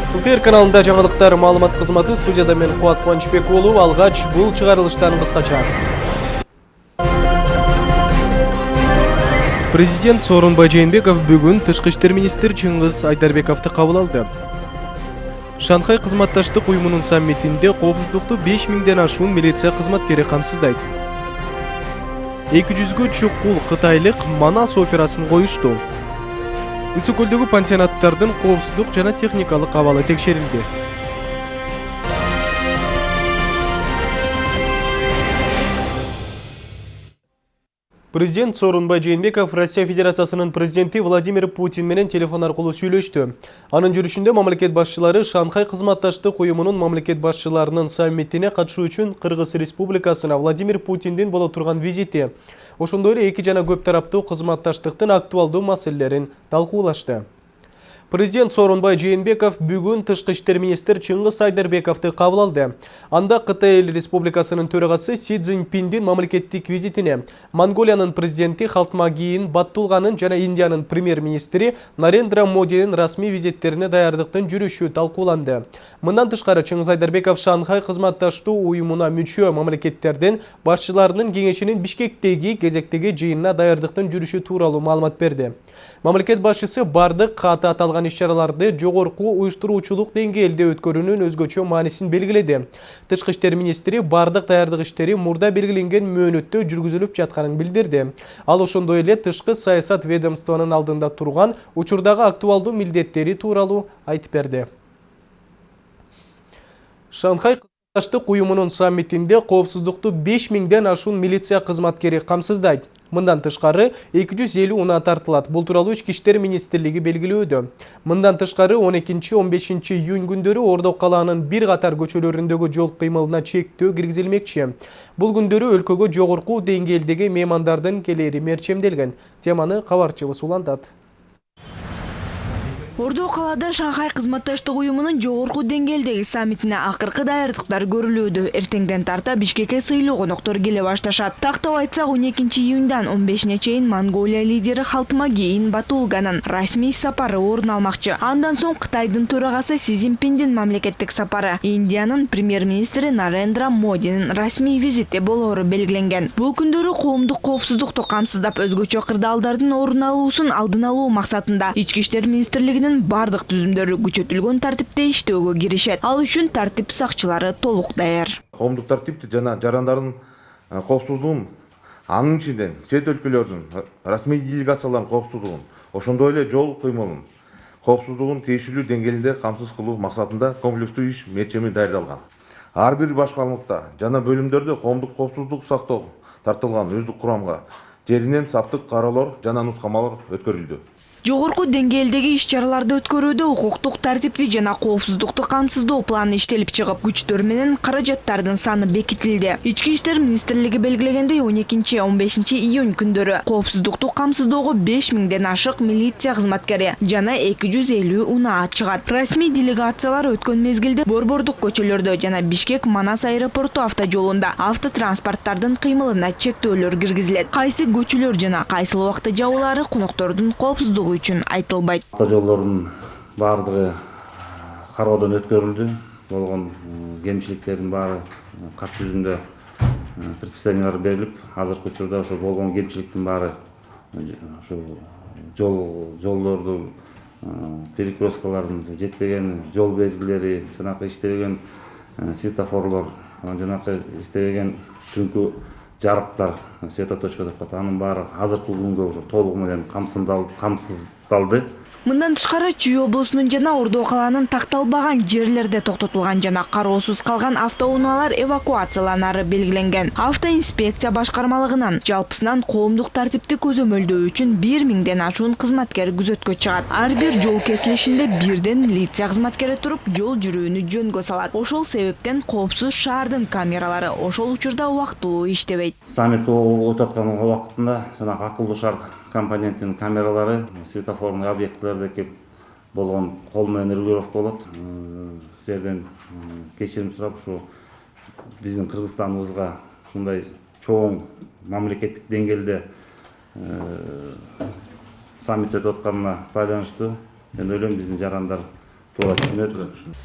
ЛТР каналында жаңалықтар маалымат қызматы, студияда мен Қуат Қуанышбек болу, алғач бұл чыгарылыштан қысқача. Президент Сооронбай Жээнбеков бүгін тышкы иштер министр Чыңгыз Айдарбековду кабыл алды. Шанхай кызматташтык уюмунун саммитинде коопсуздукту 5000ден ашуун милиция кызматкери камсыздайт. 200гө чукул кытайлык Манас операсын коюшту. Ысык көлдөгү пансионаттардын коопсуздук жана техникалык абалы текшерилди. Президент Сооронбай Жээнбеков Россия Федерациясынын президенти Владимир Путин менен телефон аркылуу сүйлөштү. Анын жүрүшүндө мамлекет башчылары Шанхай кызматташтык уюмунун мамлекет башчыларынын саммитине катышуу үчүн Кыргыз Республикасына Владимир Путиндин боло турган визити, ошондой эле эки жана көп тараптуу кызматташтыктын актуалдуу маселелерин талкуулашты. Президент Сооронбай Жээнбеков бүгүн тышкы иштер министр Чыңгыз Айдарбековду кабыл алды. Анда Кытай Республикасынын төрагасы Си Цзиньпиндин мамлекеттик визитине Монголиянын президенти Халтмаагийн Баттулганын жана Индиянын премьер-министри Нарендра Модинин расмий визиттерине даярдыктын жүрүшү талкууланды. Мындан тышкары Чыңгыз Айдарбеков Шанхай кызматташтуу уюмуна мүчө мамлекеттердин башчыларынын кеңешинин Бишкектеги кезектеги жыйынына даярдыктын жүрүшү тууралуу маалымат берди. Мамлекет башчысы бардык каты аталган иш-чараларды жогорку уюштуруучулук деңгээлде өткөрүүнүн өзгөчө маанисин белгиледи. Тышкы иштер министри бардык даярдык иштери мурда белгиленген мөөнөттө жүргүзүлүп жатканын билдирди. Ал ошондой эле тышкы саясат ведомствонун алдында турган учурдагы актуалдуу милдеттери тууралуу айтып берди. Шанхай кызматташтык уюмунун саммитинде коопсуздукту 5000ден ашуун милиция кызматкери камсыздайт. Мындан тышкары 250 унаа тартылат. Бул тууралуу Ички иштер министрлиги белгилөөдө. Мындан тышкары 12-15 июнь күндөрү Ордо калаанын бир катар көчөлөрүндөгү жол кыймылына чектөө киргизилмекчи. Бул күндөрү өлкөгө жогорку деңгээлдеги меймандардын келери мерчемделген. Теманы кабарчыбыз улантат. Ордо калаада Шанхай кызматташтык уюмунун жогорку деңгээлдеги саммитине акыркы даярдыктар көрүлүүдө. Эртеңден тарта Бишкекке сыйлуу коноктор келе башташат. Тактап айтсак 12 июньдан 15-не чейин Монголия лидери Халтмаагийн Баттулганын расмий сапары орун алмакчы. Андан соң Кытайдын төрагасы Си Цзиньпиндин мамлекеттик сапары, Индиянын премьер-министри Нарендра Модинин расмий визити болоору белгиленген. Бул күндөрү коомдук коопсуздукту камсыздап өзгөчө кырдаалдардын орун алуусун алдын алуу максатында Ички иштер министрлигинин бардык түзүмдөрү күчөтүлгөн тартипте иштөөгө киришет. Ал үчүн тартип сакчылары толук даяр. Коомдук тартипти жана жарандардын коопсуздугун, анын ичинде чет өлкөлөрдүн расмий делегациялардын коопсуздугун, ошондой эле жол кыймылын коопсуздугун тиешелүү деңгээлинде камсыз кылуу максатында комплекстүү иш мерчеми даярдалган. Ар бир башкармалыкта жана бөлүмдөрдө коомдук коопсуздук сактоо тартылган өздүк курамга жеринен саптык кароолор жана нускамалар өткөрүлдү. Жогорку деңгээлдеги иш-чараларды өткөрүүдө укуктук тартипти жана коопсуздукту камсыздоо планы иштелип чыгып, күчтөр менен каражаттардын саны бекитилди. Ички иштер министрлиги белгилегендей 12-15 июнь күндөрү коопсуздукту камсыздоого 5000ден ашык милиция кызматкери жана 250 унаа чыгат. Расмий делегациялар өткөн мезгилде борбордук көчөлөрдө жана Бишкек Манас аэропорту автожолунда автотранспорттардын кыймылына чектөөлөр киргизилет. Кайсы көчөлөр жана кайсыл убакта жабылаары коноктордун коопсуздугу үчүн айтылбайт. Автожолдордун баардыгы кароодон өткөрүлдү. Болгон кемчиликтердин баары кат жүзүндө предписаниялар берилип, азыркы учурда ошо болгон кемчиликтин баары ошо жолдорду перекресткалардын жетпеген жол белгилери, жанакы иштебеген светофорлор, жанакы иштебеген түнкү жарыктар, светоточка деп коет. Анын баары азыркы күнгө уже толугу менен камсыздалды. Мындан тышкары Чүй облусунун жана Ордо калаанын такталбаган жерлерде токтотулган жана кароосуз калган автоунаалар эвакуацияланары белгиленген. Автоинспекция башкармалыгынан жалпысынан коомдук тартипти көзөмөлдөө үчүн 1000ден ашуун кызматкер күзөткө чыгат. Ар бир жол кесилишинде бирден милиция кызматкери туруп, жол жүрүүнү жөнгө салат. Ошол себептен коопсуз шаардын камералары ошол учурда убактылуу иштебейт. Саммит өтүп аткан убактында жанагы акылдуу шаар компоненттин камералары светофордун объектилерде кеп болгон кол менен регулировка болот. Сиздерден кечирим сурап, ушу биздин Кыргызстаныбызга ушундай чоң мамлекеттик деңгээлде саммит өтүп атканына байланыштуу мен ойлойм биздин жарандар туура түшүнөт.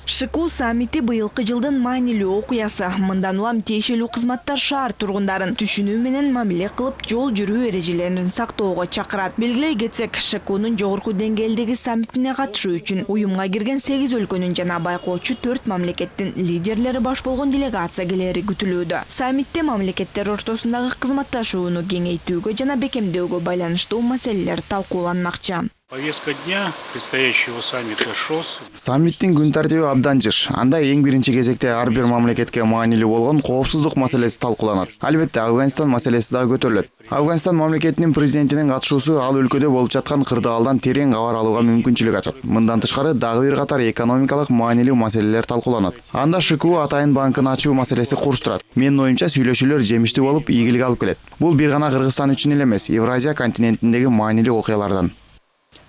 ШКУ саммити быйылкы жылдын маанилүү окуясы. Мындан улам тиешелүү кызматтар шаар тургундарын түшүнүү менен мамиле кылып, жол жүрүү эрежелерин сактоого чакырат. Белгилей кетсек, ШКУнун жогорку деңгээлдеги саммитине катышуу үчүн уюмга кирген 8 өлкөнүн жана байкоочу 4 мамлекеттин лидерлери баш болгон делегация келери күтүлүүдө. Саммитте мамлекеттер ортосундагы кызматташууну кеңейтүүгө жана бекемдөөгө байланыштуу маселелер талкууланмакчы. Повестка дня предстоящего саммита ШОС. Саммиттин күн тартиби абдан жыш. Анда эң биринчи кезекте ар бир мамлекетке маанилүү болгон коопсуздук маселеси талкууланат. Албетте Афганистан маселеси да көтөрүлөт. Афганистан мамлекетинин президентинин катышуусу ал өлкөдө болуп жаткан кырдаалдан терең кабар алууга мүмкүнчүлүк ачат. Мындан тышкары дагы бир катар экономикалык маанилүү маселелер талкууланат. Анда ШКУ Атайын банкын ачуу маселеси курчтурат. Менин оюмча сүйлөшүүлөр жемиштүү болуп, ийгилик алып келет. Бул бир гана Кыргызстан үчүн эле эмес, Евразия континентиндеги маанилүү окуялардан.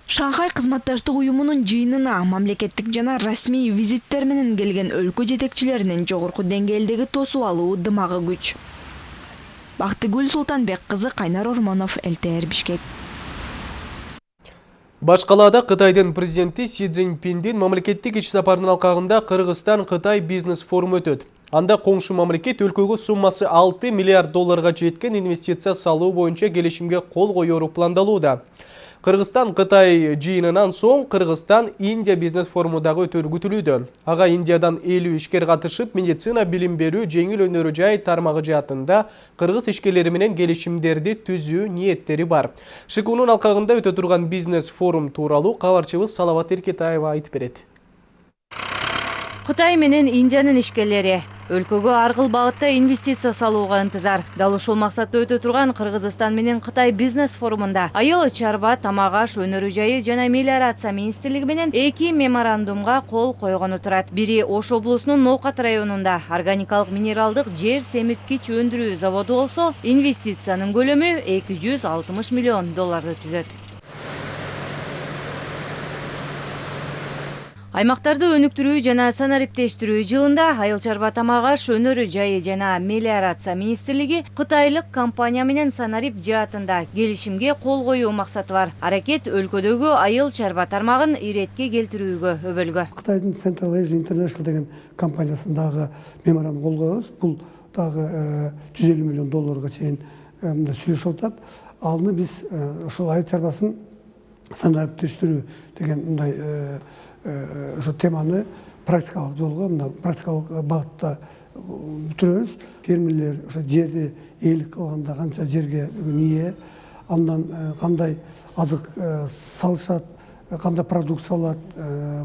Шанхай кызматташтык уюмунун жыйынына мамлекеттик жана расмий визиттер менен келген өлкө жетекчилеринин жогорку деңгээлдеги тосуп алуу дымагы күч. Бактыгүл Султанбек кызы, Кайнар Ормонов, ЛТР Бишкек. Башкалада Кытайдын президенти Си Цзиньпиндин мамлекеттик иш сапарынын алкагында Кыргызстан-Кытай бизнес форуму өтөт. Анда коңшу мамлекет өлкөгө суммасы 6 миллиард долларга жеткен инвестиция салуу боюнча келишимге кол коюу пландалууда. Кыргызстан-Кытай жыйынынан соң Кыргызстан-Индия бизнес форуму дагы өтөрү күтүлүүдө. Ага Индиядан 50 ишкер катышып, медицина билим берүү, жеңил өнөрү жай тармагы жаатында кыргыз ишкерлери менен келишимдерди түзүү ниеттери бар. ШКУнун алкагында өтө турган бизнес форум тууралуу кабарчыбыз Салават Эркетаева айтып берет. Кытай менен Индиянын ишкерлери өлкөгө ар кыл багытта инвестиция салууга ынтызар. Дал ушул максатта өтө турган Кыргызстан менен Кытай бизнес форумунда айыл чарба, тамак аш өнөрү жайы жана мелиорация министрлиги менен 2 меморандумга кол койгону турат. Бири Ош облусунун Ноокат районунда органикалык минералдык жер семирткич өндүрүү заводу болсо, инвестициянын көлөмү 260 миллион долларды түзөт. Аймактарды өнүктүрүү жана санариптештирүү жылында айыл чарба, тамак аш өнөрү жайы жана мелиорация министрлиги кытайлык компания менен санарип жаатында келишимге кол коюу максаты бар. Аракет өлкөдөгү айыл чарба тармагын иретке келтирүүгө өбөлгө. Кытайдын Central Asia International деген компаниясындагы меморандум кол коебуз. Бул дагы 150 миллион долларга чейин сүйлөшүп атат. Алны биз ошол айыл чарбасын санариптештирүү деген мындай ошо теманы практикалык жолго, практикалык багытта бүтүрөбүз. Фермерлер ошо жерди ээлик кылганда канча жерге ээ, андан кандай азык салышат, кандай продукция алат,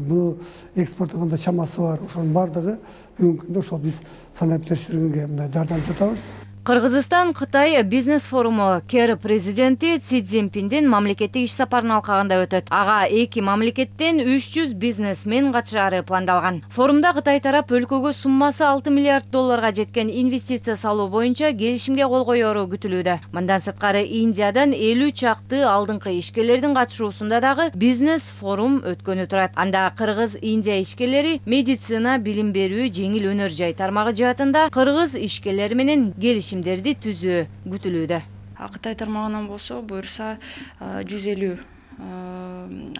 буну экспорттогондо чамасы бар. Ошонун баардыгы бүгүнкү күндө ошол биз санариптештирүүгө мындай жардамчы атабыз. Кыргызстан-Кытай бизнес форуму КР президенти Си Цзиньпиндин мамлекеттик иш сапарынын алкагында өтөт. Ага 2 мамлекеттен 300 бизнесмен катышаары пландалган. Форумда Кытай тарап өлкөгө суммасы 6 миллиард долларга жеткен инвестиция салуу боюнча келишимге кол коёру күтүлүүдө. Мындан сырткары Индиядан 50 чакты алдыңкы ишкерлердин катышуусунда дагы бизнес форум өткөнү турат. Анда Кыргыз-Индия ишкерлери медицина билим берүү, жеңил өнөр жай тармагы жаатында кыргыз ишкерлери менен келишимдерди түзүү күтүлүүдө. Кытай тармагынан болсо буюрса 150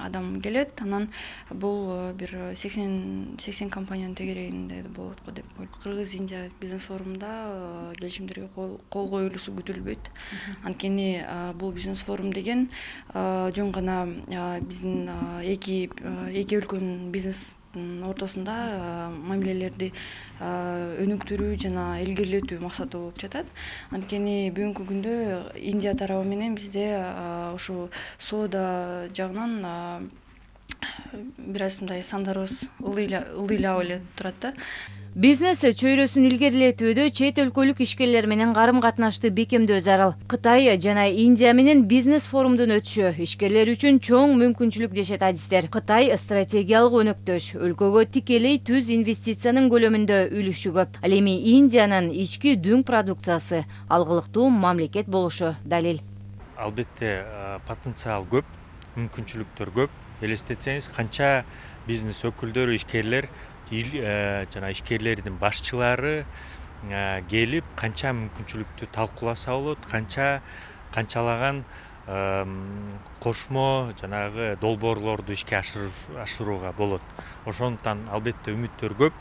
адам келет. Анан бул бир 80 компаниянын тегерегинде болот го деп ойлойм. Кыргыз-Индия бизнес форумда келишимдерге кол коюлуусу күтүлбөйт. Анткени бул бизнес форум деген жөн гана биздин эки өлкөнүн бизнес ортосунда мамилелерди өнүктүрүү жана илгерилетүү максаты болуп жатат. Анткени бүгүнкү күндө Индия тарабы менен бизде ошо соода жагынан бир аз мындай сандарыбыз ылдыйлап эле турат да. Бизнес чөйрөсүн илгерилетүүдө чет өлкөлүк ишкерлер менен карым катнашты бекемдөө зарыл. Кытай жана Индия менен бизнес форумдун өтүшү ишкерлер үчүн чоң мүмкүнчүлүк дешет адистер. Кытай стратегиялык өнөктөш, өлкөгө тикелей түз инвестициянын көлөмүндө үлүшү көп. Ал эми Индиянын ички дүң продукциясы алгылыктуу мамлекет болушу далил. Албетте потенциал көп, мүмкүнчүлүктөр көп. Элестетсеңиз, канча бизнес өкүлдөрү, ишкерлер жана ишкерлердин башчылары келип канча мүмкүнчүлүктү талкууласа болот, канчалаган кошмо жанагы долбоорлорду ишке ашырууга болот. Ошондуктан албетте үмүттөр көп.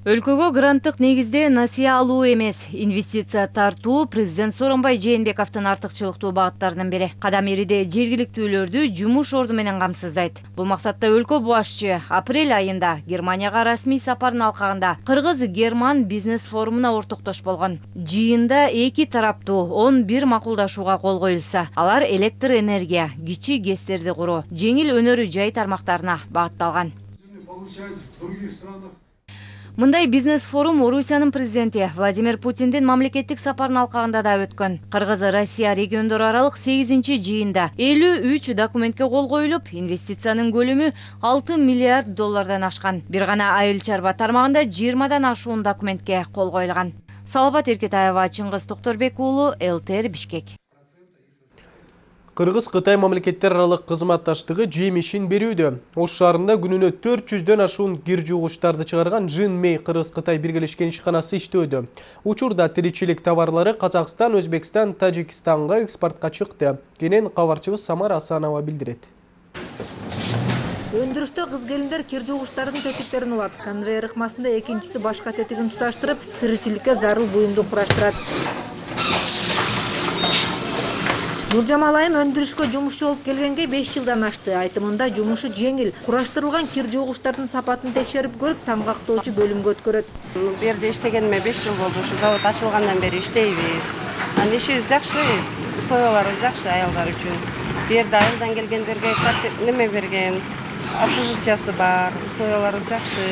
Өлкөгө гранттык негизде насыя алуу эмес, инвестиция тартуу президент Сооронбай Жээнбековдун артыкчылыктуу багыттарынын бири. Кадам эриде жергиликтүүлөрдү жумуш орду менен камсыздайт. Бул максатта өлкө башчы апрель айында Германияга расмий сапардын алкагында Кыргыз-Герман бизнес форумуна ортоктош болгон. Жыйында эки тараптуу 11 макулдашууга кол коюлса, алар электр энергия, кичи гэстерди куруу, жеңил өнөрү жай тармактарына багытталган. Мындай бизнес форум Орусиянын президенти Владимир Путиндин мамлекеттик сапарынын алкагында да өткөн. Кыргыз-Россия региондору аралык 8-жыйында 53 документке кол коюлуп, инвестициянын көлөмү 6 миллиард доллардан ашкан. Бир гана айыл чарба тармагында 20дан ашуун документке кол коюлган. Салабат Эркетаева, Чыңгыз Токторбек уулу, ЛТР Бишкек. Кыргыз-Кытай мамлекеттер аралык кызматташтыгы жемишин берүүдө. Ош шаарында күнүнө 400дөн ашуун кир жуугучтарды чыгарган Жин-Мэй Кыргыз-Кытай биргелешкен ишканасы иштөөдө. Учурда тиричилик товарлары Казакстан, Өзбекстан, Тажикстанга экспортко чыкты. Кенен кабарчыбыз Самара Асанова билдирет. Өндүрүштө кыз-келиндер кир жуугучтардын тетиктерин улат. Конвейер ыкмасында экинчиси башка тетигин туташтырып, тиричиликке зарыл буюмду кураштырат. Нуржамал айым өндүрүшкө жумушчу болуп келгенге 5 жылдан ашты. Айтымында жумушу жеңил. Кураштырылган кир жуугучтардын сапатын текшерип көрүп, таң кактоочу бөлүмгө өткөрөт. Бу жерде иштегениме 5 жыл болду. Ушу завод ачылгандан бери иштейбиз. Ишибиз жакшы, условиялары жакшы аялдар үчүн. Бу жерде айылдан келгендерге неме берген, общежитиясы бар, условиялары жакшы.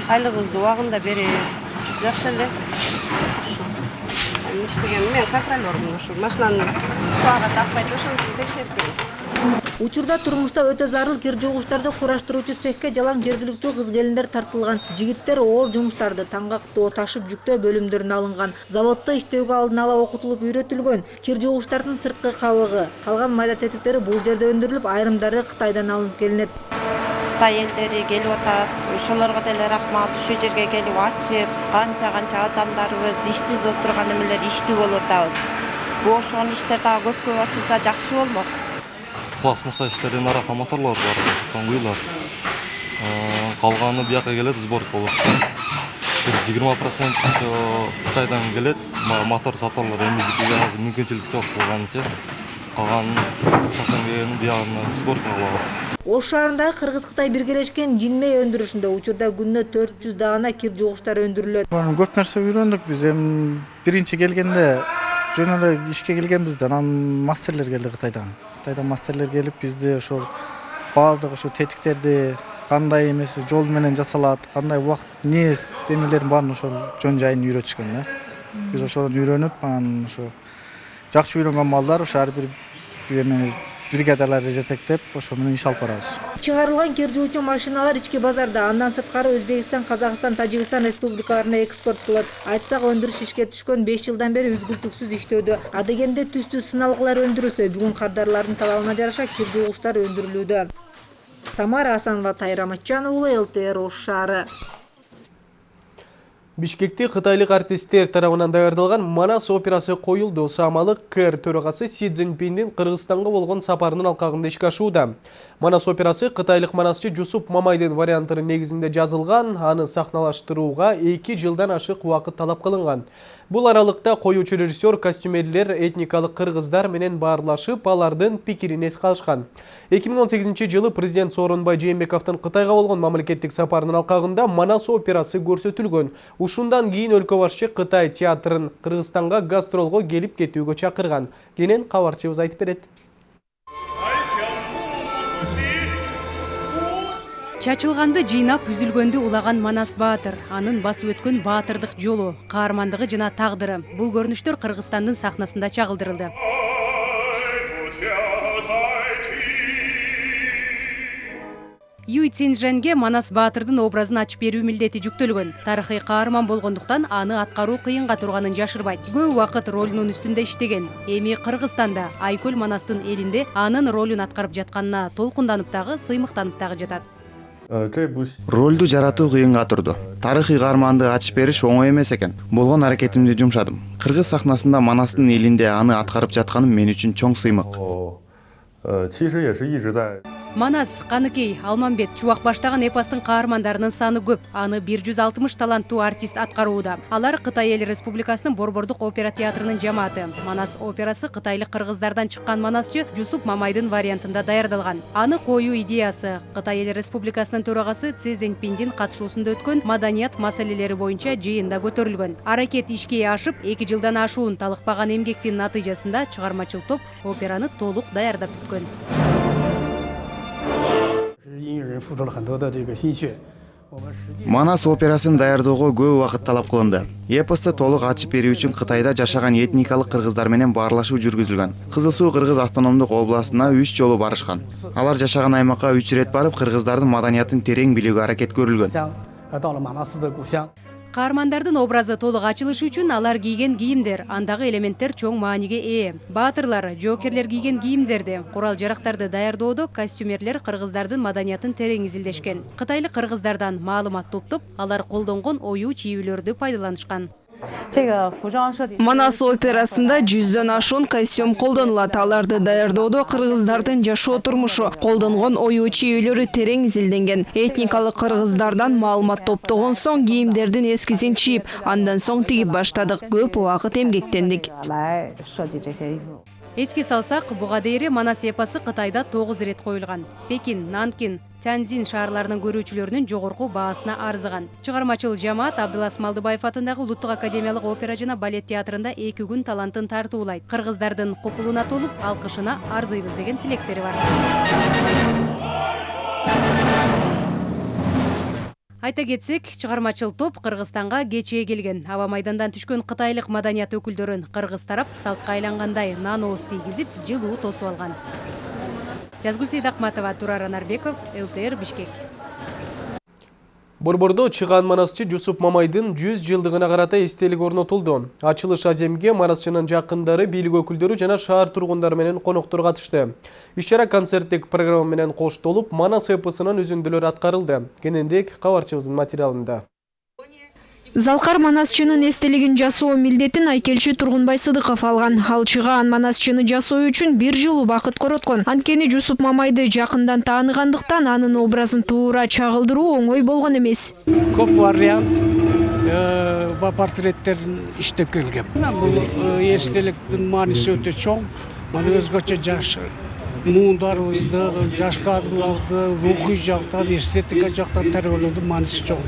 Айлыгыбызды убагында берет. Жакшы эле. Мен контролёрмун, ушу машинаны суага такпайт, ошону текшерип берет. Учурда турмушта өтө зарыл кир жуугучтарды кураштыруучу цехке жалаң жергиликтүү кыз-келиндер тартылган. Жигиттер оор жумуштарды таңгактоо, ташып жүктөө бөлүмдөрүнө алынган. Заводдо иштөөгө алдын ала окутулуп үйрөтүлгөн. Кир жуугучтардын сырткы кабыгы, калган майда тетиктери бул жерде өндүрүлүп, айрымдары Кытайдан алынып келинет. Кытай элдери келип атат, ошолорго деле рахмат. Ушу жерге келип ачып, канча адамдарыбыз ишсиз отурган эмелер иштүү болуп атабыз. Ошол иштер дагы көпкө ачылса жакшы болмок. Пластмасса иштердин арасында моторлор бар, уйлар. Калганы бияка келет, сборка болот. 20% Кытайдан келет, мотор саталар, эми бизге мүмкүнчүлүк жок болгончо. Калган сатылган биягына сборка кылабыз. Ош шаарындагы Кыргыз-Кытай биргелешкен Жин-Мэй өндүрүшүндө учурда күнүнө 400 даана кир жуугучтар өндүрүлөт. Көп нерсе үйрөндүк биз. Биринчи келгенде жөн эле ишке келгенбиз, анан мастерлер келди Кытайдан. Кытайдан мастерлер келип, бизде ошол баардык ошо тетиктерди кандай эмес жол менен жасалат, кандай убакыт нес демелердин баарын ошол жөн жайын үйрөтүшкөн да. Биз ошону үйрөнүп, анан ошо жакшы үйрөнгөн балдар ошо ар бир бригадаларды жетектеп, ошо менен иш алып барабыз. Чыгарылган кир жуучу машиналар ички базарда, андан сырткары Өзбекстан, Казакстан, Тажикстан республикаларына экспорттолот. Айтсак, өндүрүш ишке түшкөн 5 жылдан бери үзгүлтүксүз иштөөдө. Адегенде түстүү сыналгылар өндүрүлсө, бүгүн кардарлардын талабына жараша кир жуугучтар өндүрүлүүдө. Самара Асанова, Тайра Матчан уулу, ЛТР Ош шаары. Бишкекте кытайлык артисттер тарабынан даярдалган Манас операсы коюлду. Самалык КР төрагасы Си Цзиньпиндин Кыргызстанга болгон сапарынын алкагында ишке ашууда. Манас операсы кытайлык манасчы Жусуп Мамайдын вариантынын негизинде жазылган, аны сахналаштырууга 2 жылдан ашык убакыт талап кылынган. Бул аралыкта коюучу режиссер, костюмерлер этникалык кыргыздар менен баарлашып, алардын пикирин эске алышкан. 2018-жылы президент Сооронбай Жээнбековдун Кытайга болгон мамлекеттик сапарынын алкагында Манас операсы көрсөтүлгөн. Ушундан кийин өлкө башчы Кытай театрын Кыргызстанга гастролго келип кетүүгө чакырган. Кенен кабарчыбыз айтып берет. Чачылганды жыйнап, үзүлгөндү улаган Манас Баатыр, анын басып өткөн баатырдык жолу, каармандыгы жана тагдыры. Бул көрүнүштөр Кыргызстандын сахнасында чагылдырылды. Юй Цинжэнге Манас Баатырдын образын ачып берүү милдети жүктөлгөн. Тарыхый каарман болгондуктан аны аткаруу кыйынга турганын жашырбайт. Көп убакыт ролунун үстүндө иштеген. Эми Кыргызстанда Айкөл Манастын элинде анын ролун аткарып жатканына толкунданып дагы, сыймыктанып дагы жатат. Ролду жаратуу кыйынга турду. Тарыхый каарманды ачып бериш оңой эмес экен. Болгон аракетимди жумшадым. Кыргыз сахнасында Манастын элинде аны аткарып жатканым мен үчүн чоң сыймык. 其实也是一直在 Манас, Каныкей, Алмамбет, Чубак баштаган эпостун каармандарынын саны көп. Аны 160 таланттуу артист аткарууда. Алар Кытай Эл Республикасынын Борбордук опера театрынын жамааты. Манас операсы кытайлык кыргыздардан чыккан манасчы Жусуп Мамайдын вариантында даярдалган. Аны коюу идеясы Кытай Эл Республикасынын төрагасы Си Цзиньпиндин катышуусунда өткөн маданият маселелери боюнча жыйында көтөрүлгөн. Аракет ишке ашып, 2 жылдан ашуун талыкпаган эмгектин натыйжасында чыгармачыл топ операны толук даярдап бүткөн. Манас операсын даярдоого көп убакыт талап кылынды. Эпосты толук ачып берүү үчүн Кытайда жашаган этникалык кыргыздар менен баарлашуу жүргүзүлгөн. Кызыл Суу кыргыз автономдук областына 3 жолу барышкан. Алар жашаган аймакка 3 рет барып, кыргыздардын маданиятын терең билүүгө аракет көрүлгөн. Каармандардын образы толук ачылышы үчүн алар кийген кийимдер, андагы элементтер чоң мааниге ээ. Баатырлар, жоокерлер кийген кийимдерди, курал жарактарды даярдоодо костюмерлер кыргыздардын маданиятын терең изилдешкен. Кытайлык кыргыздардан маалымат топтоп, алар колдонгон оюу чийүүлөрдү пайдаланышкан. Манас операсында 100дөн ашуун костюм колдонулат. Аларды даярдоодо кыргыздардын жашоо турмушу, колдонгон оюу чийүүлөрү терең изилденген. Этникалык кыргыздардан маалымат топтогон соң кийимдердин эскизин чийип, андан соң тигип баштадык. Көп убакыт эмгектендик. Эске салсак, буга дейери Манас эпосы Кытайда 9 рет коюлган. Пекин, Нанкин, Тяньцзин шаарларынын көрүүчүлөрүнүн жогорку баасына арзыган. Чыгармачыл жамаат Абдылас Малдыбаев атындагы Улуттук академиялык опера жана балет театрында 2 күн талантын тартуулайт. Кыргыздардын купулуна толуп, алкышына арзыйбыз деген тилектери бар. Айта кетсек, чыгармачыл топ Кыргызстанга кечээ келген. Аба майдандан түшкөн кытайлык маданият өкүлдөрүн кыргыз тарап салтка айлангандай нан ооз тийгизип, жылуу тосуп алган. Жазгүл Сейдакматова, Турар Анарбеков, ЛТР, Бишкек. Борбордо чыган манасчы Жусуп Мамайдын 100 жылдыгына карата эстелик орнотулду. Ачылыш аземге манасчынын жакындары, бийлик өкүлдөрү жана шаар тургундары менен коноктор катышты. Иш-чара концерттик программа менен коштолуп, Манас эпосунун үзүндүлөрү аткарылды. Кененирээк кабарчыбыздын материалында. Залкар манасчынын эстелигин жасоо милдетин айкелчи Тургунбай Сыдыков алган. Ал чыгаан манасчыны жасоо үчүн 1 жыл убакыт короткон. Анткени Жусуп Мамайды жакындан тааныгандыктан анын образын туура чагылдыруу оңой болгон эмес. Көп вариант портреттерин иштеп келгем. Бул эстеликтин мааниси өтө чоң. Мына өзгөчө жаш муундарыбызды, жаш кадрларды рухий жактан, эстетика жактан тарбиялоодун мааниси чоң.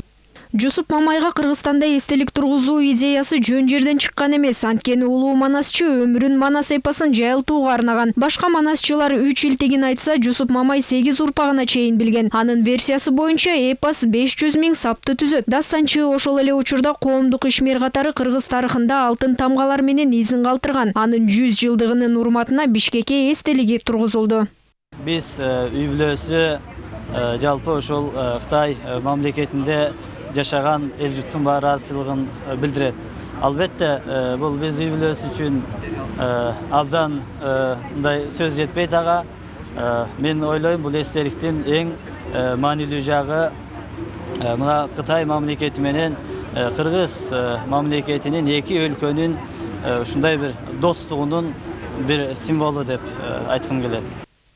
Жусуп Мамайга Кыргызстанда эстелик тургузуу идеясы жөн жерден чыккан эмес. Анткени улуу манасчы өмүрүн Манас эпосын жайылтууга арнаган. Башка манасчылар 3 илтигин айтса, Жусуп Мамай 8 урпагына чейин билген. Анын версиясы боюнча эпос 500 000 сапты түзөт. Дастанчы ошол эле учурда коомдук ишмер катары кыргыз тарыхында алтын тамгалар менен изин калтырган. Анын 100 жылдыгынын урматына Бишкекке эстелиги тургузулду. Биз үй бүлөсү жалпы ошол Кытай мамлекетинде жашаган эл журттун бааразычылыгын билдирет. Албетте, бул биз үй бүлөсү үчүн абдан мындай сөз жетпейт ага. Мен ойлойм, бул эстеликтин эң маанилүү жагы мына Кытай мамлекети менен Кыргыз мамлекетинин эки өлкөнүн ушундай бир достугунун бир символу деп айткым келет.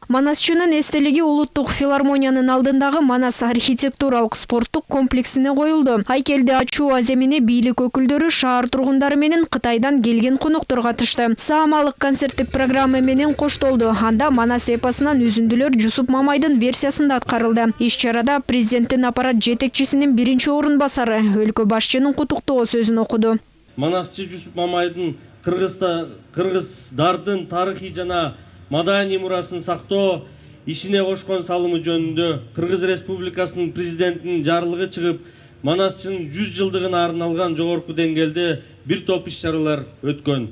Манасчынын эстелиги Улуттук филармониянын алдындагы Манас архитектуралык спорттук комплексине коюлду. Айкелди ачуу аземине бийлик өкүлдөрү, шаар тургундары менен Кытайдан келген коноктор катышты. Саамалык концерттик программа менен коштолду. Анда Манас эпосунан үзүндүлөр Жусуп Мамайдын версиясында аткарылды. Иш-чарада президенттин аппарат жетекчисинин 1-орун басары өлкө башчынын куттуктоо сөзүн окуду. Манасчы Жусуп Мамайдын кыргыздардын тарыхый жана маданий мурасын сактоо ишине кошкон салымы жөнүндө Кыргыз Республикасынын президентинин жарлыгы чыгып, Манасчынын 100 жылдыгына арналган жогорку деңгээлде бир топ иш-чаралар өткөн.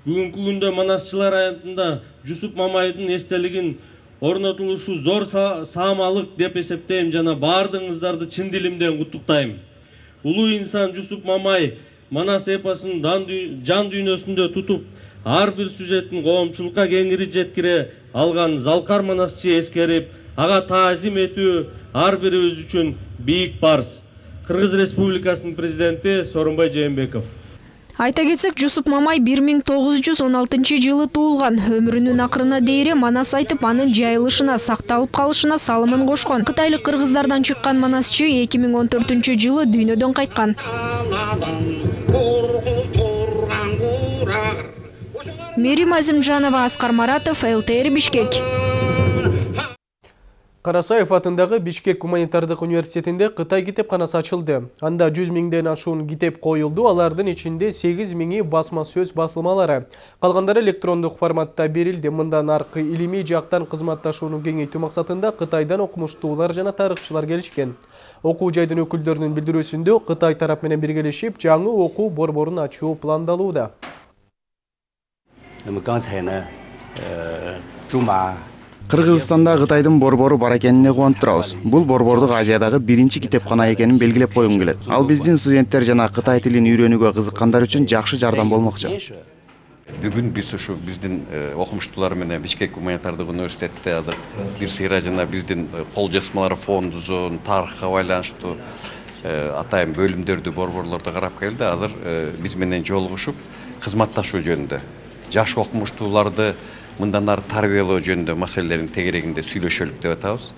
Бүгүнкү күндө Манасчылар аянтында Жусуп Мамайдын эстелигин орнотулушу зор саамалык деп эсептейм жана баардыгыңыздарды чын дилимден куттуктайм. Улуу инсан Жусуп Мамай Манас эпосун жан дүйнөсүндө тутуп, ар бир сюжеттин коомчулукка кеңири жеткире алган залкар манасчы эскерип, ага таазим этүү ар бирибиз үчүн бийик парыз. Кыргыз Республикасынын президенти Сооронбай Жээнбеков. Айта кетсек, Жусуп Мамай 1916 жылы туулган. Өмүрүнүн акырына дейре Манас айтып, анын жайылышына, сакталып калышына салымын кошкон. Кытайлык кыргыздардан чыккан Манасчы 2014 жылы дүйнөдөн кайткан. Мерим Азимжанова, Аскар Маратов, ЛТР Бишкек. Карасаев атындагы Бишкек гуманитардык университетинде Кытай китепканасы ачылды. Анда 100 миңден ашуун китеп коюлду, алардын ичинде 8 миңи басма сөз басылмалары. Калгандары электрондук форматта берилди. Мындан аркы илимий жактан кызматташууну кеңейтүү максатында Кытайдан окумуштуулар жана тарыхчылар келишкен. Окуу жайдын өкүлдөрүнүн билдирүүсүндө Кытай тарап менен биргелешип, жаңы окуу борборун ачуу пландалууда. Кыргызстанда Кытайдын борбору бар экенине кубанып турабыз. Бул борбордук Азиядагы биринчи китепкана экенин белгилеп койгум келет. Ал биздин студенттер жана Кытай тилин үйрөнүүгө кызыккандар үчүн жакшы жардам болмокчу. Бүгүн биз ушу биздин окумуштуулар менен Бишкек гуманитардык университетте азыр бир сыйра жана биздин кол жазмалар фондусун, тарыхка байланыштуу атайын бөлүмдөрдү, борборлорду карап келди. Азыр биз менен жолугушуп кызматташуу жөнүндө жаш окумуштууларды мындан ары тарбиялоо жөнүндө маселелердин тегерегинде сүйлөшөлүк деп атабыз.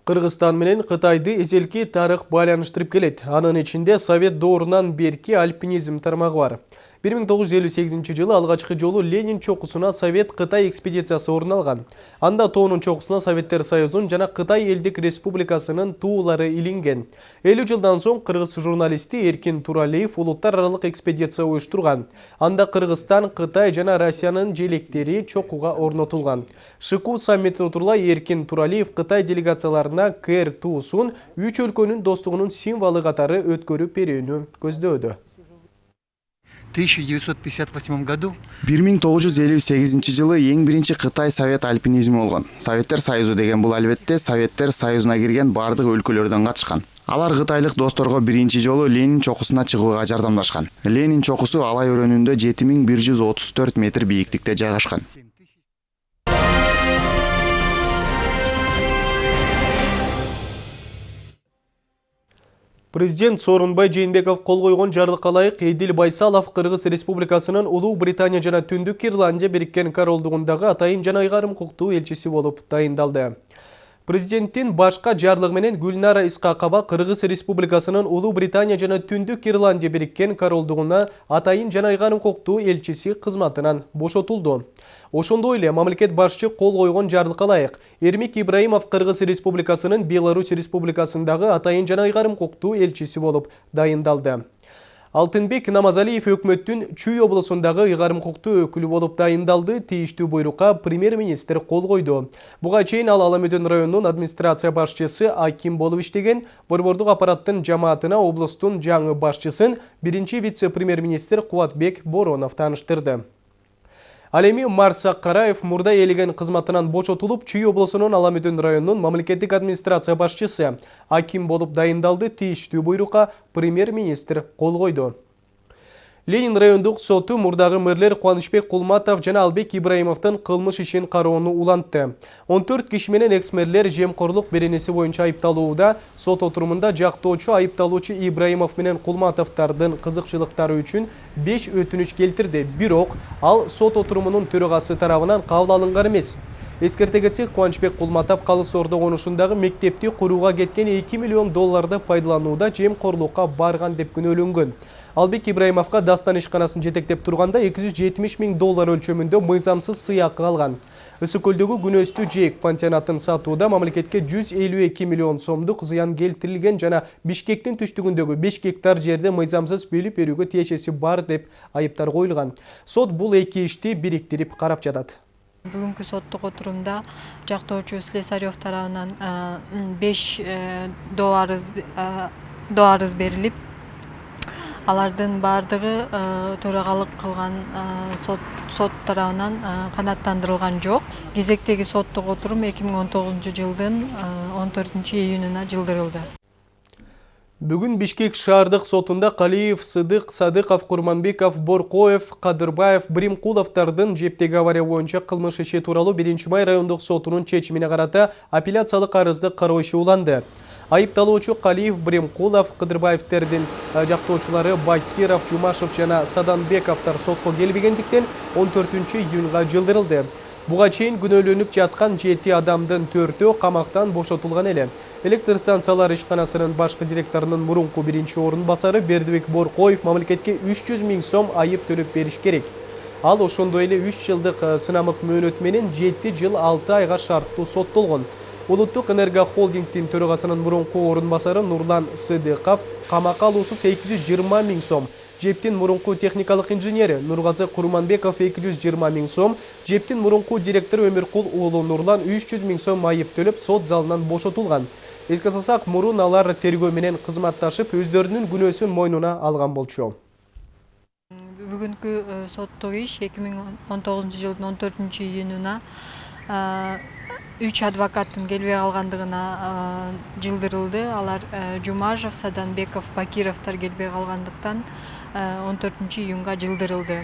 Кыргызстан менен Кытайды эзелки тарых байланыштырып келет. Анын ичинде Совет доорунан берки альпинизм тармагы бар. 1958 жылы алгачкы жолу Ленин чокусуна Совет-Кытай экспедициясы орун алган. Анда тоонун чокусуна Советтер Союзунун жана Кытай элдик республикасынын туулары илинген. 50 жылдан соң кыргыз журналисти Эркин Туралиев улуттар аралык экспедиция уюштурган. Анда Кыргызстан, Кытай жана Россиянын желектери чокуга орнотулган. Шыку саммитин утурлай Эркин Туралиев Кытай делегацияларына КР туусун 3 өлкөнүн достугунун символу катары өткөрүп берүүнү көздөөдү. 1958 году 1958 жылы эң биринчи Кытай Совет альпинизми болгон. Советтер Союзу деген бул албетте Советтер Союзуна кирген бардык өлкөлөрдөн катышкан. Алар кытайлык досторго биринчи жолу Ленин чокусуна чыгууга жардамдашкан. Ленин чокусу Алай өрөөнүндө 7134 метр бийиктикте жайгашкан. Президент Сооронбай Жээнбеков кол койгон жарлыкка ылайык Эдил Байсалов Кыргыз Республикасынын Улуу Британия жана Түндүк Ирландия Бириккен Королдугундагы атайын жана ыйгарым укуктуу элчиси болуп тайындалды. Президенттин башка жарлыгы менен Гүлнара Исқақова Кыргыз Республикасынын Улуу Британия жана Түндүк Ирландия Бириккен Королдугуна атайын жана ыйгарым укуктуу элчиси кызматынан бошотулду. Ошондой эле мамлекет башчы кол койгон жарлыкка ылайык Эрмик Ибраимов Кыргыз Республикасынын Беларусь Республикасындагы атайын жана ыйгарым укуктуу элчиси болуп дайындалды. Алтынбек Намазалиев өкмөттүн Чүй облусундагы ыйгарым укуктуу өкүлү болуп дайындалды. Тийиштүү буйрукка премьер-министр кол койду. Буга чейин ал Аламөдөн районунун администрация башчысы Аким болуп иштеген. Борбордук аппараттын жамаатына облустун жаңы башчысын биринчи вице-премьер-министр Кубатбек Боронов тааныштырды. Ал эми Марса Караев мурда элеген кызматынан бошотулуп, Чүй облусунун Аламөдөн районунун мамлекеттик администрация башчысы Аким болуп дайындалды. Тийиштүү буйрукка премьер-министр кол койду. Ленин райондук соту мурдагы мэрлер Кубанычбек Кулматов жана Албек Ибраимовдун кылмыш ишин кароону улантты. 14 киши менен экс-мэрлер жемкорлук беренеси боюнча айыпталууда. Сот отурумунда жактоочу айыпталуучу Ибраимов менен Кулматовдардын кызыкчылыктары үчүн 5 өтүнүч келтирди. Бирок ал сот отурумунун төрагасы тарабынан кабыл алынган эмес. Эскерте кетсек, Кубанычбек Кулматов Калыс Ордо конушундагы мектепти курууга кеткен $2 миллион пайдаланууда жемкорлукка барган деп күнөөлөнгөн. Албек Ибраимовго дастан ишканасын жетектеп турганда $270 000 өлчөмүндө мыйзамсыз сыйакы алган. Ысыкөлдөгү күнөстүү жээк пансионатын сатууда мамлекетке 152 миллион сомдук зыян келтирилген жана Бишкектин түштүгүндөгү 5 гектар жерде мыйзамсыз бөлүп берүүгө тиешеси бар деп айыптар коюлган. Сот бул эки ишти бириктирип карап жатат. Бүгүнкү соттук отурумда жактоочу Слесарев тарабынан 5 доарыз берилип, алардын бардыгы төрагалык кылган сот тарабынан канааттандырылган жок. Кезектеги соттук отурум 2019 жылдын 14 июнуна жылдырылды. Бүгүн Бишкек шаардык сотунда Калиев, Сыдык, Садыков, Курманбеков, Боркоев, Кадырбаев, Бримкуловдардын жептеги авария боюнча кылмыш иши тууралуу 1 май райондук сотунун чечимине карата апелляциялык арызды кароо иши уланды. Айыпталуучу Калиев, Бремкулов, Кыдырбаевтердин жактоочулары Бакиров, Жумашев жана Саданбековтар сотко келбегендиктен 14-июнга жылдырылды. Буга чейин күнөөлөнүп жаткан 7 адамдын 4-өө камактан бошотулган эле. Электр станциялар ишканасынын башкы директорунун мурунку биринчи орун басары Бердибек Боркоев мамлекетке 300 000 сом айып төлөп бериш керек. Ал ошондой эле 3 жылдык сынамык мөөнөт менен 7 жыл 6 айга шарттуу соттолгон. Улуттук энерго холдингдин төрагасынын мурунку орун басары Нурлан Сыдыков камакка алуусуз 220 000 сом, ЖЭПтин мурунку техникалык инженери Нургазы Курманбеков 220 000 сом, ЖЭПтин мурунку директору Өмүркул уулу Нурлан 300 000 сом айып төлөп сот залынан бошотулган. Эске салсак, мурун алар тергөө менен кызматташып, өздөрүнүн күнөөсүн мойнуна алган болчу. Бүгүнкү соттук иш 2019 жылдын 14-июнуна 3 адвокаттын келбей калгандыгына жылдырылды. Алар Жумашев, Саданбеков, Бакировтар келбей калгандыктан 14-июнга жылдырылды.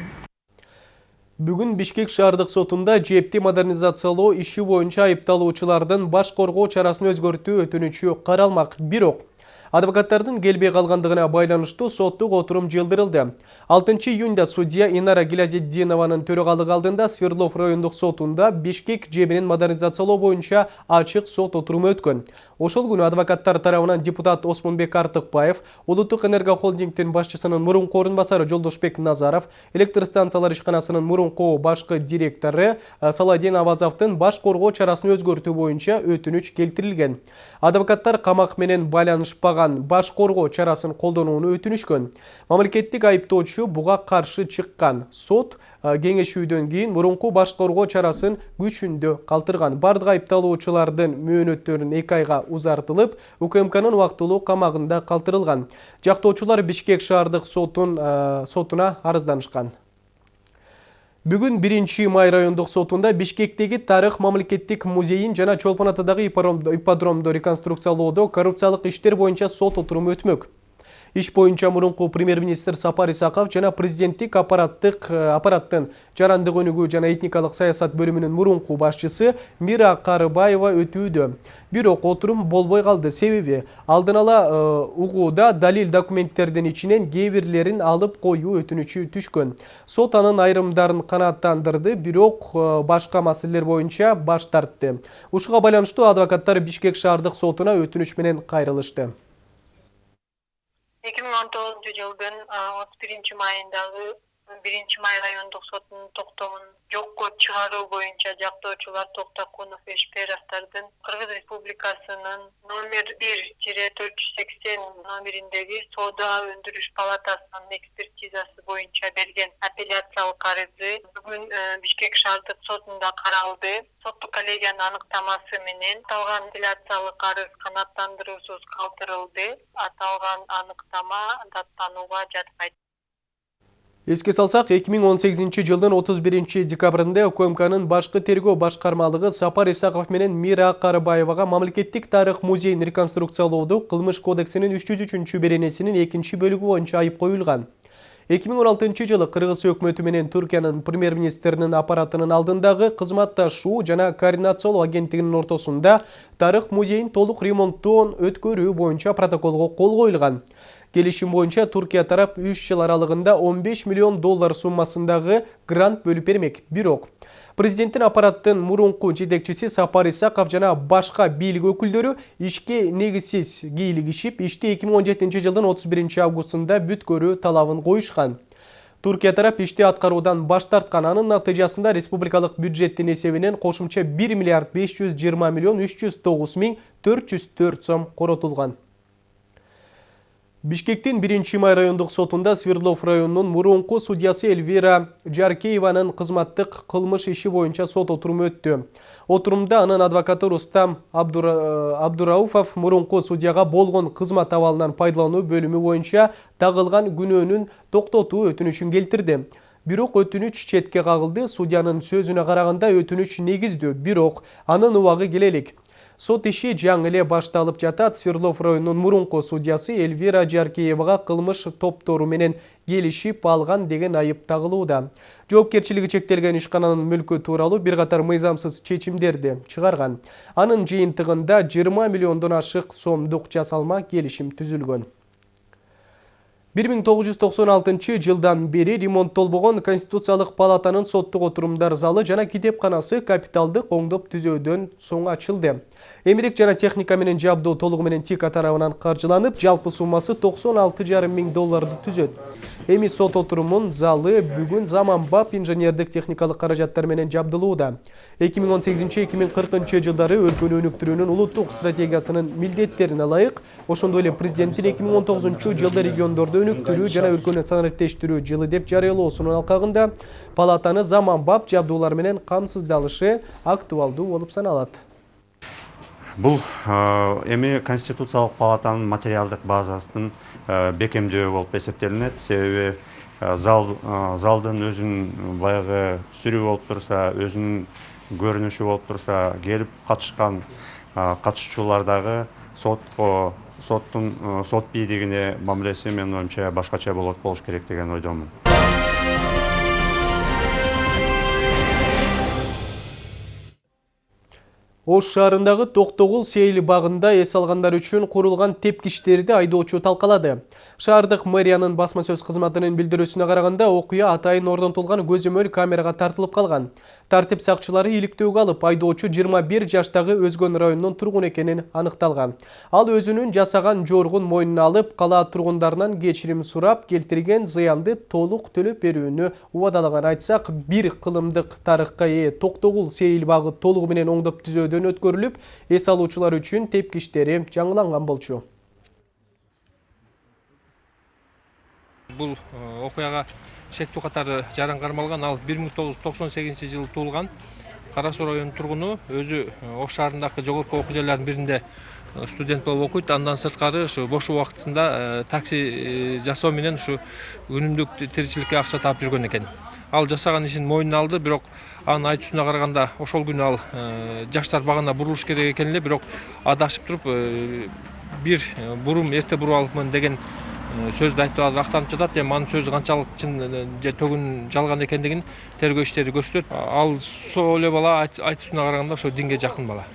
Бүгүн Бишкек шаардык сотунда ЖЭПти модернизациялоо иши боюнча айыпталуучулардын баш коргоо чарасын өзгөртүү өтүнүчү каралмак. Бирок адвокаттардын келбей калгандыгына байланыштуу соттук отурум жылдырылды. 6-июнда судья Инара Гилязетдинованын төрагалыгы алдында Свердлов райондук сотунда Бишкек ЖЭБинин модернизациялоо боюнча ачык сот отуруму өткөн. Ошол күнү адвокаттар тарабынан депутат Осмонбек Артыкбаев, Улуттук энерго холдингдин башчысынын мурунку орун басары Жолдошбек Назаров, электр станциялар ишканасынын мурунку башкы директору Саладин Авазовдун баш коргоо чарасын өзгөртүү боюнча өтүнүч келтирилген. Адвокаттар камак менен байланышпаган баш коргоо чарасын колдонууну өтүнүшкөн. Мамлекеттик айыптоочу буга каршы чыккан. Сот кеңешүүдөн кийин мурунку баш коргоо чарасын күчүндө калтырган. Бардык айыпталуучулардын мөөнөттөрүн 2 айга узартылып, УКМКнын убактылуу камагында калтырылган. Жактоочулар Бишкек шаардык сотуна арызданышкан. Бүгүн 1-май райондук сотунда Бишкектеги тарых мамлекеттик музейин жана Чолпон атадагы ипподромду реконструкциялоодо коррупциялык иштер боюнча сот отуруму өтмөк. Иш боюнча мурунку премьер-министр Сапар Исаков жана президенттик аппараттын жарандык өнүгүү жана этникалык саясат бөлүмүнүн мурунку башчысы Мира Карыбаева өтүүдө. Бирок отурум болбой калды. Себеби алдын ала угууда далил документтердин ичинен кээ бирлерин алып коюу өтүнүчү түшкөн. Сот анын айрымдарын канааттандырды, бирок башка маселелер боюнча баш тартты. Ушуга байланыштуу адвокаттар Бишкек шаардык сотуна өтүнүч менен кайрылышты. 2019 жылдын 31 майындагы 1-май райондук сотунун токтомун жокко чыгаруу боюнча жактоочулар Токтокунов, Эшперовдордун Кыргыз Республикасынын номер 1-480 номериндеги соода өндүрүш палатасынын экспертизасы боюнча берген апелляциялык арызы бүгүн Бишкек шаардык сотунда каралды. Соттук коллегиянын аныктамасы менен аталган апелляциялык арыз канааттандыруусуз калтырылды. Аталган аныктама даттанууга жатпайт. Эске салсак, 2018 жылдын 31 декабрында УКМКнын башкы тергөө башкармалыгы Сапар Исаков менен Мира Карыбаевага мамлекеттик тарых музейин реконструкциялоодо Кылмыш кодексинин 303 беренесинин 2 бөлүгү боюнча айып коюлган. 2016 жылы Кыргыз өкмөтү менен Түркиянын премьер-министринин аппаратынын алдындагы кызматташуу жана координациялоо агенттигинин ортосунда тарых музейин толук ремонттон өткөрүү боюнча протоколго кол коюлган. Келишим боюнча Туркия тарап 3 жыл аралыгында $15 миллион суммасындагы грант бөлүп бермек. Бирок президенттин аппараттын мурунку жетекчиси Сапар Исаков жана башка бийлик өкүлдөрү ишке негизсиз кийлигишип, ишти 2017 жылдын 31 августунда бүткөрүү талабын коюшкан. Туркия тарап ишти аткаруудан баш тарткан. Анын натыйжасында республикалык бюджеттин эсебинен кошумча 1 миллиард 520 миллион 309 миң 404 сом коротулган. Бишкектин 1-май райондук сотунда Свердлов районунун мурунку судьясы Эльвира Жаркееванын кызматтык кылмыш иши боюнча сот отуруму өттү. Отурумда анын адвокаты Рустам Абдурауфов мурунку судьяга болгон кызмат абалынан пайдалануу бөлүмү боюнча тагылган күнөөнүн токтотуу өтүнүчүн келтирди. Бирок өтүнүч четке кагылды. Судьянын сөзүнө караганда өтүнүч негиздүү, бирок анын убагы келе элек. Сот иши жаңы эле башталып жатат. Свердлов районунун мурунку судьясы Эльвира Жаркеевага кылмыш топтору менен келишип алган деген айып тагылууда. Жоопкерчилиги чектелген ишкананын мүлкү тууралуу бир катар мыйзамсыз чечимдерди чыгарган. Анын жыйынтыгында 20 миллиондон ашык сомдук жасалма келишим түзүлгөн. 1996 жылдан бери ремонттолбогон Конституциялык палатанын соттук отурумдар залы жана китепканасы капиталдык оңдоп түзөөдөн соң ачылды. Эмирик жана техника менен жабдоо толугу менен ТИКа тарабынан каржыланып, жалпы суммасы $96,5 миң түзөт. Эми сот отурумун залы бүгүн заманбап инженердик техникалык каражаттар менен жабдылууда. 2018-2040 жылдары өлкөнү өнүктүрүүнүн улуттук стратегиясынын милдеттерине ылайык, ошондой эле президенттин 2019 жылда региондорду өнүктүрүү жана өлкөнү санариптештирүү жылы деп жарыялоосунун алкагында палатаны заманбап жабдуулар менен камсыздалышы актуалдуу болуп саналат. Бұл эми Конституциялык палатанын материалдык базасынын бекемдөө болуп эсептелинет. Себеби залдын өзүнүн баягы сүрүү болуп турса, өзүнүн көрүнүшү болуп турса, келип катышкан катышуучулардагы соттун сот бийлигине мамилеси менин оюмча башкача болуш керек деген ойдомун. Ош шаарындагы Токтогул сейил багында эс алгандар үчүн курулган тепкичтерди айдоочу талкалады. Шаардык мэриянын басма сөз кызматынын билдирүүсүнө караганда, окуя атайын орнотулган көзөмөл камерага тартылып калган. Тартип сакчылары иликтөөгө алып, айдоочу 21 жаштагы Өзгөн районунун тургун экенин аныкталган. Ал өзүнүн жасаган жоргун мойнуна алып, кала тургундарынан кечирим сурап, келтирген зыянды толук төлөп берүүнү убадалаган. Айтсак, бир кылымдык тарыхка ээ Токтогул сейил багы толугу менен оңдоп түзөөдөн өткөрүлүп, эс алуучулар үчүн тепкичтери жаңыланган болчу. Бұл окуяга шектүү катары жаран кармалган. Ал 1998 жылы туулган Кара Суу районунун тургуну, өзү Ош шаарындагы жогорку окуу жайлардын биринде студент болуп окуйт. Андан сырткары ушу бош убактысында такси жасоо менен ушу күнүмдүк тиричиликке акча таап жүргөн экен. Ал жасаган ишин мойнуна алды, бирок анын айтуусуна караганда ошол күнү ал жаштар багына бурулуш керек экен эле, бирок адашып туруп бир бурум эрте буруп алыпмын деген сөздү айтып алып актанып жатат. Эми анын сөзү канчалык чын же төгүн жалган экендигин тергөө иштери көрсөтөт. Ал сол эле бала айтуусуна караганда ошо динге жакын бала.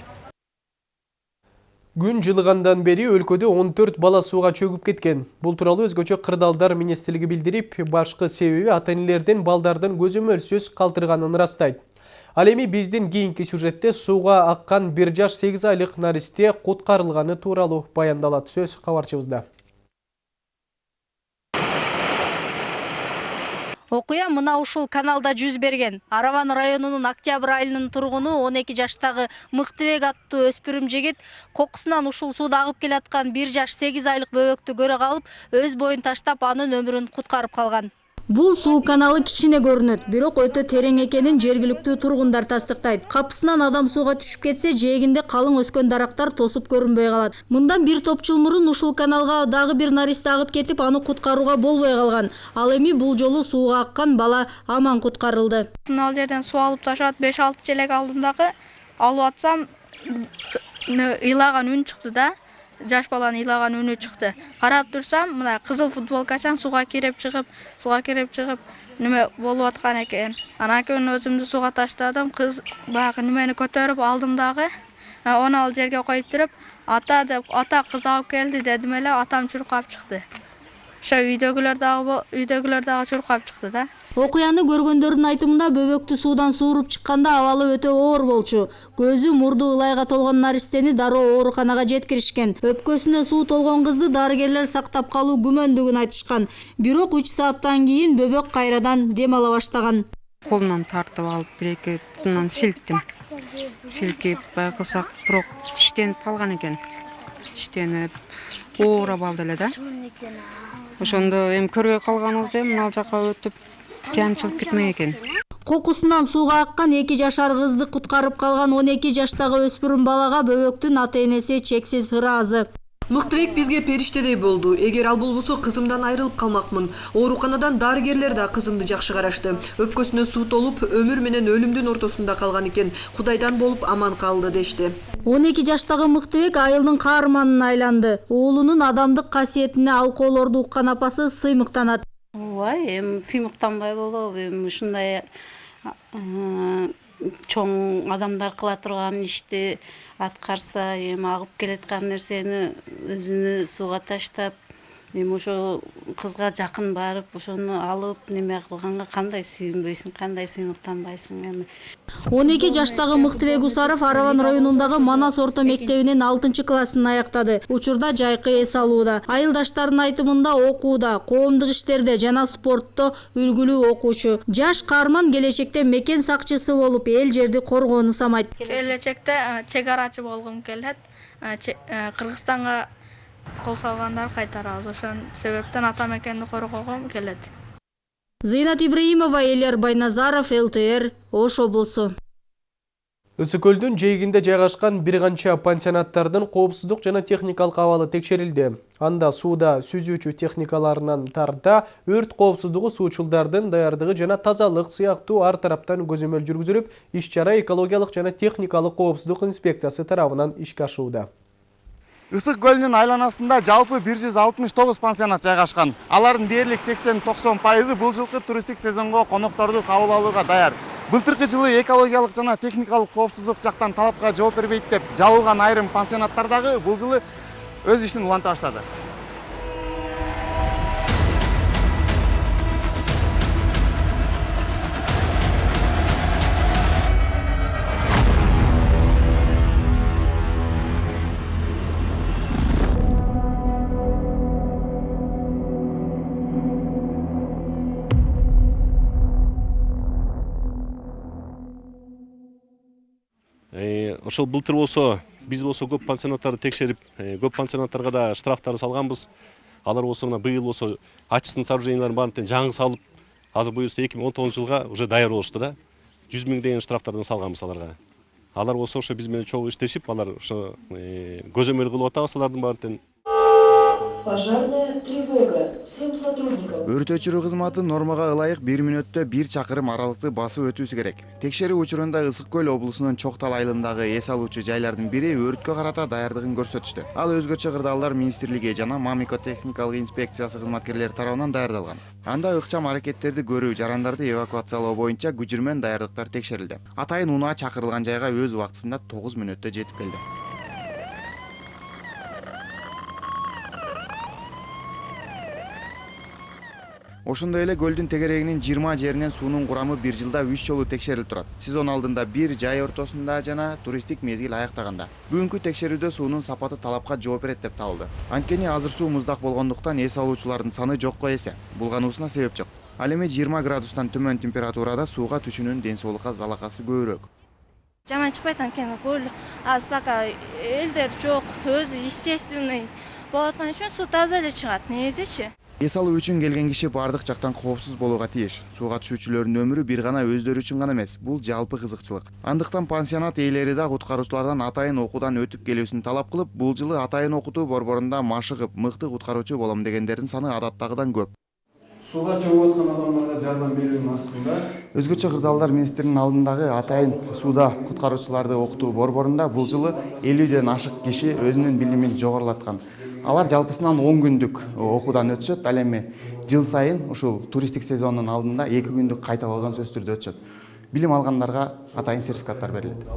Күн жылыгандан бери өлкөдө 14 бала сууга чөгүп кеткен. Бул тууралуу өзгөчө Кырдаалдар министрлиги билдирип, башкы себеби ата-энелердин балдардын көзөмөлсүз калтырганын ырастайт. Ал эми биздин кийинки сюжетте сууга аккан 1 жаш 8 айлык наристе куткарылганы тууралуу баяндалат. Сөз кабарчыбызда. Окуя мына ушул каналда жүз берген. Араван районунун Октябрь айылынын тургуну 12 жаштагы Мыктыбек аттуу өспүрүм жигит кокусунан ушул сууда агып келаткан 1 жаш 8 айлык бөбөктү көрө калып, өз боюн таштап, анын өмүрүн куткарып калган. Бул суу каналы кичине көрүнөт, бирок өтө терең экенин жергиликтүү тургундар тастыктайт. Капысынан адам сууга түшүп кетсе, жээгинде калың өскөн дарактар тосуп көрүнбөй калат. Мындан бир топ жыл мурун ушул каналга дагы бир наристе агып кетип, аны куткарууга болбой калган. Ал эми бул жолу сууга аккан бала аман куткарылды. Ал жерден суу алып ташат, 5-6 челек алдым дагы. Алып атсам, ыйлаган үн чыкты да. Жаш баланын ыйлаган үнү чыкты. Карап турсам, мына кызыл футболкачан сууга кирип чыгып, неме болуп аткан экен. Анан кийин өзүмдү сууга таштадым, кыз баягы немени көтөрүп алдым дагы. Оны ал жерге коюп туруп, ата деп, ата кыз алып келди дедим эле, атам чуркап чыкты. Ошо үйдөгүлөр дагы чуркап чыкты да. Окуяны көргөндөрдүн айтымында бөбөктү суудан сууруп чыкканда абалы өтө оор болчу. Көзү, мурду ылайга толгон наристени дароо ооруканага жеткиришкен. Өпкөсүнө суу толгон кызды дарыгерлер сактап калуу күмөндүгүн айтышкан. Бирок 3 сааттан кийин бөбөк кайрадан дем ала баштаган. Колунан тартып алып, бир-эки бутунан силктим. Силкип байкасак, бирок тиштенип калган экен. Тиштенип оорап алды эле да. Ошондо эми көрбөй калганыбызда мына жака өтүп жан чыгып кетмек экен. Кокусунан сууга аккан 2 жашар кызды куткарып калган 12 жаштагы өспүрүм балага бөбөктүн ата-энеси чексиз ыраазы. Мыктыбек бизге периштедей болду. Эгер ал болбосо кызымдан айрылып калмакмын. Ооруканадан дарыгерлер да кызымды жакшы карашты. Өпкөсүнө суу толуп, өмүр менен өлүмдүн ортосунда калган экен. Кудайдан болуп аман калды дешти. 12 жаштагы Мыктыбек айылдын каарманына айланды. Уулунун адамдык касиетине алкоолорду уккан апасы сыймыктанат. Ой, эми сыймыктанбай болобу, эми ушундай чоң адамдар кыла турган ишти аткарса, эми агып келаткан нерсени өзүнү сууга таштап, эми ошо кызга жакын барып, ошону алып, неме кылганга кандай сүйүнбөйсүң, кандай сыймыктанбайсың эми. 12 жаштагы Мыктыбек Усаров Араван районундагы Манас орто мектебинин 6-классын аяктады. Учурда жайкы эс алууда. Айылдаштардын айтымында окууда, коомдук иштерде жана спортто үлгүлүү окуучу. Жаш каарман келечекте мекен сакчысы болуп, эл жерди коргоону самайт. Келечекте чек арачы болгум келет. Кыргызстанга кол салгандар кайтарабыз. Ошон себептен ата мекенди коргогум келет. Зыйнат Ибраимова, Элер Байназаров, ЛТР, Ош облусу. Ысыкөлдүн жээгинде жайгашкан бир канча пансионаттардын коопсуздук жана техникалык абалы текшерилди. Анда сууда сүзүүчү техникаларынан тарта өрт коопсуздугу, суучулдардын даярдыгы жана тазалык сыяктуу ар тараптан көзөмөл жүргүзүлүп, иш-чара экологиялык жана техникалык коопсуздук инспекциясы тарабынан ишке ашууда. Ысык көлүнүн айланасында жалпы 169 пансионат жайгашкан. Алардын дээрлик 80-90% бул жылкы туристтик сезонго конокторду кабыл алууга даяр. Былтыркы жылы экологиялык жана техникалык коопсуздук жактан талапка жооп бербейт деп жабылган айрым пансионаттар дагы бул жылы өз ишин уланта баштады. Ошол былтыр болсо биз болсо көп пансионаттарды текшерип, көп пансионаттарга да штрафтарды салганбыз. Алар болсо мына быйыл болсо ачысын сооруженияларын баарын жаңы салып, азыр буюрса 2019 жылга уже даяр болушту да. 100 000 деген штрафтардан салганбыз аларга. Алар болсо ошо биз менен чогуу иштешип, алар ошо көзөмөл кылып атабыз алардын баарын. Пожарная тревога. Всем сотрудникам. Өрт өчүрүү кызматы нормага ылайык 1 мүнөттө 1 чакырым аралыкты басып өтүүсү керек. Текшерүү учурунда Ысык көл облусунун Чоктал айылындагы эс алуучу жайлардын бири өрткө карата даярдыгын көрсөтүштү. Ал өзгөчө кырдаалдар министрлиги жана Мамико техникалык инспекциясы кызматкерлери тарабынан даярдалган. Анда ыкчам аракеттерди көрүү, жарандарды эвакуациялоо боюнча күжүрмөн даярдыктар текшерилди. Атайын унаа чакырылган жайга өз убактысында 9 мүнөттө жетип келди. Ошондой эле көлдүн тегерегинин 20 жеринен суунун курамы 1 жылда 3 жолу текшерилип турат. Сезон алдында 1, жай ортосунда жана туристтик мезгил аяктаганда. Бүгүнкү текшерүүдө суунун сапаты талапка жооп берет деп табылды. Анткени азыр суу муздак болгондуктан эс алуучулардын саны жокко эсе. Булгануусуна себеп жок. Ал эми 20 градустан төмөн температурада сууга түшүүнүн ден соолукка залакасы көбүрөөк. Жаман чыкпайт анткени көл аз пока элдер жок, өзү естественный болуп аткан үчүн суу таза эле чыгат. Негизичи эс алуу үчүн келген киши бардык жактан коопсуз болууга тийиш. Сууга түшүүчүлөрдүн өмүрү бир гана өздөрү үчүн гана эмес, бул жалпы кызыкчылык. Андыктан пансионат ээлери да куткаруучулардан атайын окуудан өтүп келүүсүн талап кылып, бул жылы атайын окутуу борборунда машыгып, мыкты куткаруучу болом дегендердин саны адаттагыдан көп. Сууга чөгүп аткан адамдарга жардам берүүнүн астында Өзгөчө кырдаалдар министринин алдындагы атайын сууда куткаруучуларды окутуу борборунда бул жылы 50ден ашык киши өзүнүн билимин жогорулаткан. Алар жалпысынан 10 күндүк окуудан өтүшөт. Ал эми жыл сайын ушул туристтик сезондун алдында 2 күндүк кайталоодон сөз түрдө өтүшөт. Билим алгандарга атайын сертификаттар берилет.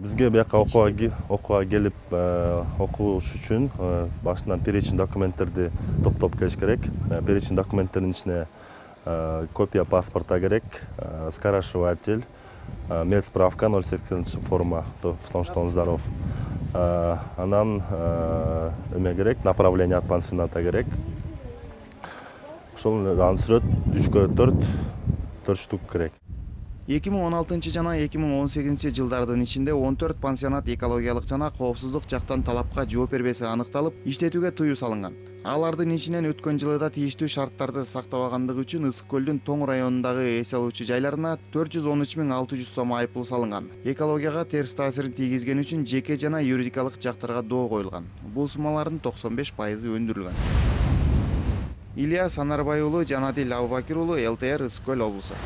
Бизге бияка окууга келип окуш үчүн башынан перечень документтерди топтоп келиш керек. Перечень документтердин ичине копия паспорта керек, скоросшиватель, медсправка 0,8 форма в том, что он здоров. Анан эме керек, направление от пансионата керек. Ошол аны сүрөт 3/4 штук керек. 2016 жана 2018 жылдардын ичинде 14 пансионат экологиялык жана коопсуздук жактан талапка жооп бербеси аныкталып, иштетүүгө тыюу салынган. Алардын ичинен өткөн жылы да тийиштүү шарттарды сактабагандыгы үчүн Ысык көлдүн Тоң районундагы эс алуучу жайларына 413.600 сом айыппул салынган. Экологияга терс таасирин тийгизгени үчүн жеке жана юридикалык жактарга доо коюлган. Бул суммалардын 95% өндүрүлгөн. Илья Санарбай уулу, Жанадил Абубакир уулу, ЛТР, Ысык көл облусу.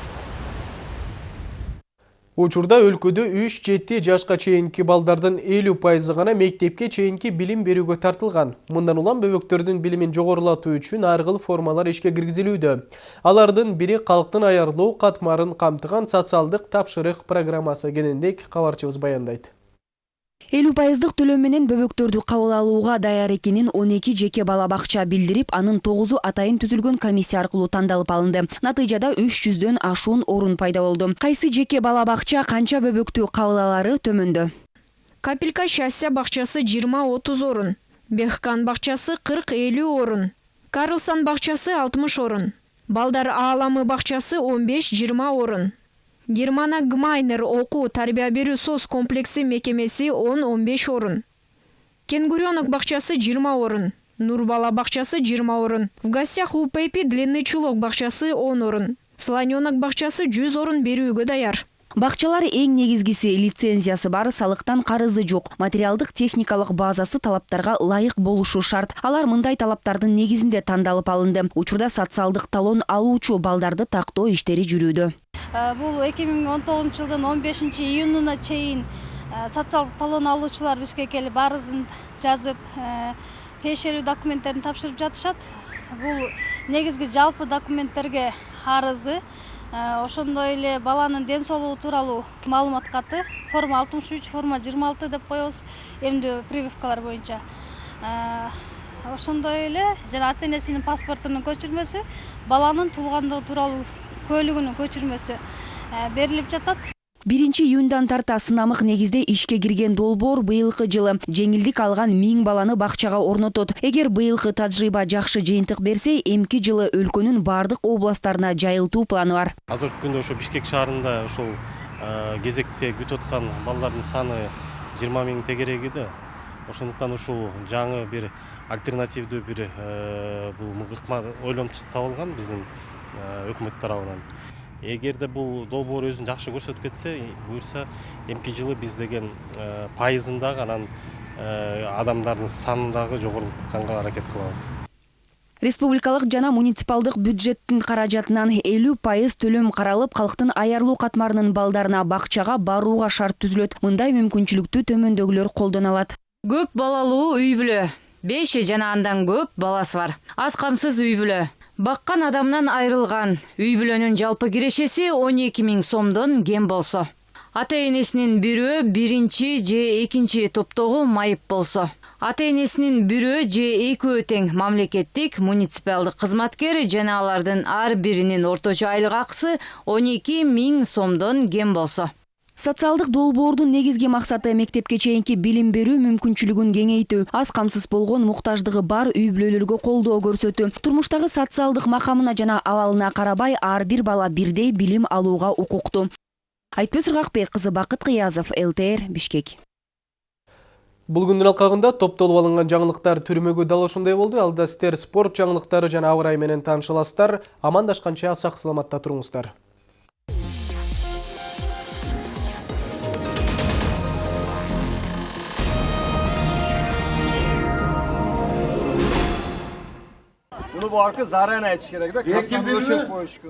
Учурда өлкөдө 3-7 жашка чейинки балдардын 50% гана мектепке чейинки билим берүүгө тартылган. Мындан улам бөбөктөрдүн билимин жогорулатуу үчүн ар кыл формалар ишке киргизилүүдө. Алардын бири калктын аярлоо катмарын камтыган социалдык тапшырык программасы экенин кабарчыбыз баяндайт. 50% төлөм менен бөбөктөрдү кабыл алууга даяр экенин 12 жеке бала бакча билдирип, анын 9-у атайын түзүлгөн комиссия аркылуу тандалып алынды. Натыйжада 300дөн ашуун орун пайда болду. Кайсы жеке бала бакча канча бөбөктү кабыл алары төмөндө. Капелька счастья бакчасы 20-30 орун. Бехкан бакчасы 40-50 орун. Карлсон бакчасы 60 орун. Балдар ааламы бакчасы 15-20 орун. Германа Гмайнер окуу тарбия берүү соц комплекси мекемеси 10-15 орун. Кенгуренок бакчасы 20 орун. Нурбала бакчасы 20 орун. В гостях у Пепи длинный чулок бакчасы 10 орун. Слоненок бакчасы 100 орун берүүгө даяр. Бакчалар эң негизгиси лицензиясы бар, салыктан карызы жок, материалдык техникалык базасы талаптарга ылайык болушу шарт. Алар мындай талаптардын негизинде тандалып алынды. Учурда социалдык талон алуучу балдарды тактоо иштери жүрүүдө. Бул 2019 жылдын 15 июнуна чейин социалдык талон алуучулар бизге келип арызын жазып, тиешелүү документтерин тапшырып жатышат. Бул негизги жалпы документтерге арызы, ошондой эле баланын ден соолугу тууралуу маалымат каты, форма 63, форма 26 деп коебуз, эмдөө прививкалар боюнча. Ошондой эле жана ата-энесинин паспортунун көчүрмөсү, баланын туулгандыгы тууралуу көлүгүнүн көчүрмөсү берилип жатат. 1-июндан тарта сынамык негизде ишке кирген долбоор быйылкы жылы жеңилдик алган 1000 баланы бакчага орнотот. Эгер быйылкы тажрыйба жакшы жыйынтык берсе, эмки жылы өлкөнүн бардык областтарына жайылтуу планы бар. Азыркы күндө ошо Бишкек шаарында ошол кезекте күтүп аткан балдардын саны 20 000 тегереги да. Ошондуктан ушул жаңы бир альтернативдүү бир бул ыкма ойлонуп табылган биздин өкмөт тарабынан. Эгерде бул долбоор өзүн жакшы көрсөтүп кетсе, буюрса эмки жылы биз деген пайызындагы анан адамдардын санындагы жогорултканга аракет кылабыз. Республикалык жана муниципалдык бюджеттин каражатынан 50% төлөм каралып, калктын аярлуу катмарынын балдарына бакчага барууга шарт түзүлөт. Мындай мүмкүнчүлүктү төмөндөгүлөр колдоно алат. Көп балалуу үй бүлө, 5 жана андан көп баласы бар. Аз камсыз үй бүлө. Баккан адамнан айрылган үй бүлөнүн жалпы кирешеси 12 000 сомдон кем болсо. Ата-энесинин бирөө 1-чи же 2-чи топтогу майып болсо. Ата-энесинин бирөө же экөө тең мамлекеттик, муниципалдык кызматкер жана алардын ар биринин орточо айлык акысы 12 000 сомдон кем болсо. Социалдык долбоордун негизги максаты мектепке чейинки билим берүү мүмкүнчүлүгүн кеңейтүү, аз камсыз болгон муктаждыгы бар үй бүлөлөргө колдоо көрсөтүү. Турмуштагы социалдык макамына жана абалына карабай ар бир бала бирдей билим алууга укуктуу. Айтпөз Ыргакбек кызы, Бакыт Кыязов, ЛТР, Бишкек. Бул күндүн алкагында топтолуп алынган жаңылыктар түрмөгө дал ошондой болду. Алда сиздер спорт жаңылыктары жана аба ырайы менен тааныша аласыздар. Амандашканча сак саламатта туруңуздар.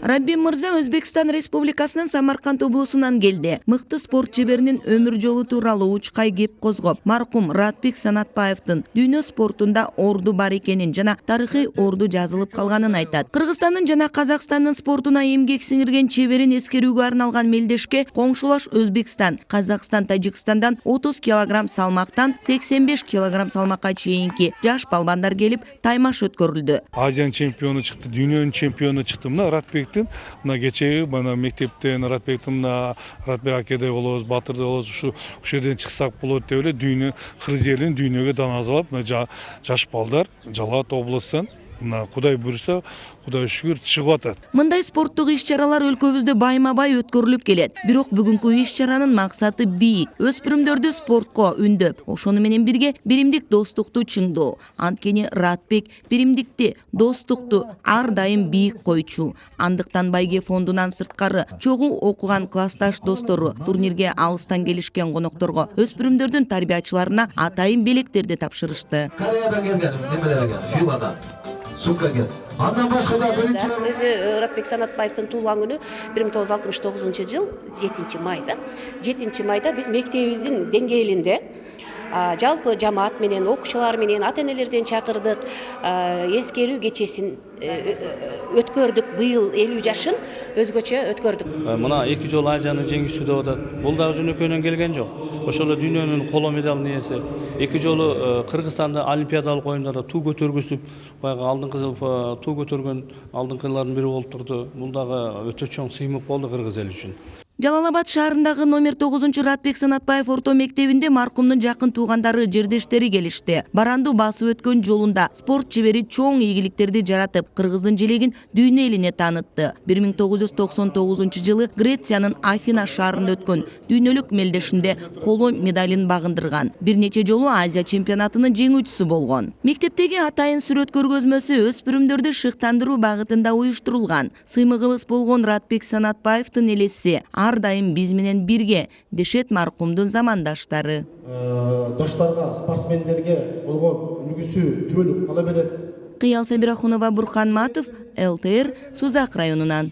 Рабби Мырза Өзбекстан Республикасынын Самарканд облусунан келди. Мыкты спорт жеберинин өмүр жолу тууралуу учкай кеп козгоп, маркум Ратбек Санатбаевдин дүйнө спортунда орду бар экенин жана тарыхый орду жазылып калганын айтат. Кыргызстандын жана Казакстандын спортуна эмгек сиңирген чеберин эскерүүгө арналган мелдешке коңшулаш Өзбекстан, Казакстан, Тажикстандан 30 кг салмактан 85 кг салмакка чейинки жаш балбандар келип таймаш өткөрүлдү. Азиян чемпиону чыкты, дүйнөнүн чемпиону чыкты. Мына Ратбектин, мына кечеги мына мектептен Ратбектин мына Ратбек акеде болобуз, Батырда болобуз, ушу жерден чыксак болот деп эле дүйнө Кыргыз элин дүйнөгө дааназалап, мына жаш балдар Жалал Абад облусунан мына Кудай буйруса, Кудай шүгүр чыгып атат. Мындай спорттук иш-чаралар өлкөбүздө байма-бай өткөрүлүп келет. Бирок бүгүнкү иш-чаранын максаты бийик. Өспүрүмдөрдү спортко үндөп, ошону менен бирге биримдик достукту чыңдоо. Анткени Ратбек биримдикти, достукту ар дайым бийик койчу. Андыктан байге фондунан сырткары чогуу окуган классташ достору турнирге алыстан келишкен конокторго өспүрүмдөрдүн тарбиячыларына атайын белектерди тапшырышты. Кореядан келген немелерге, Филадан, Сукаген. Андан башка да биринчи өзү Ратбек Санатбаевдин туулган күнү 1969 жыл 7 майда. 7 майда биз мектебибиздин деңгээлинде жалпы жамаат менен, окуучулар менен, ата-энелерден чакырдык эскерүү кечесин өткөрдүк. Быйыл 50 жашын өзгөчө өткөрдүк. Мына 2 жолу Айжаны жеңүүчү деп атат. Бул дагы жөнөкөйдөн келген жок. Ошол эле дүйнөнүн коло медалын ээси. 2 жолу Кыргызстанда олимпиадалык оюндарда туу көтөргүзүп, баягы алдыңкы туу көтөргөн алдыңкылардын бири болуп турду. Бул дагы өтө чоң сыймык болду кыргыз эли үчүн. Жалалабад шаарындагы номер 9 Ратбек Санатбаев орто мектебинде маркумдун жакын туугандары, жердештери келишти. Баранду басып өткөн жолунда спорт чебери чоң ийгиликтерди жаратып, кыргыздын желегин дүйнө элине таанытты. 1999 жылы Грециянын Афина шаарында өткөн дүйнөлүк мелдешинде коло медалин багындырган. Бир нече жолу Азия чемпионатынын жеңүүчүсү болгон. Мектептеги атайын сүрөт көргөзмөсү өспүрүмдөрдү шыктандыруу багытында уюштурулган. Сыймыгыбыз болгон Ратбек Санатбаевдин элеси ар дайым биз менен бирге, дешет маркумдун замандаштары. Жаштарга, спортсмендерге болгон үлгүсү түбөлүк кала берет. Кыял Сабирахунова, Бурхан Матов, ЛТР, Сузак районунан.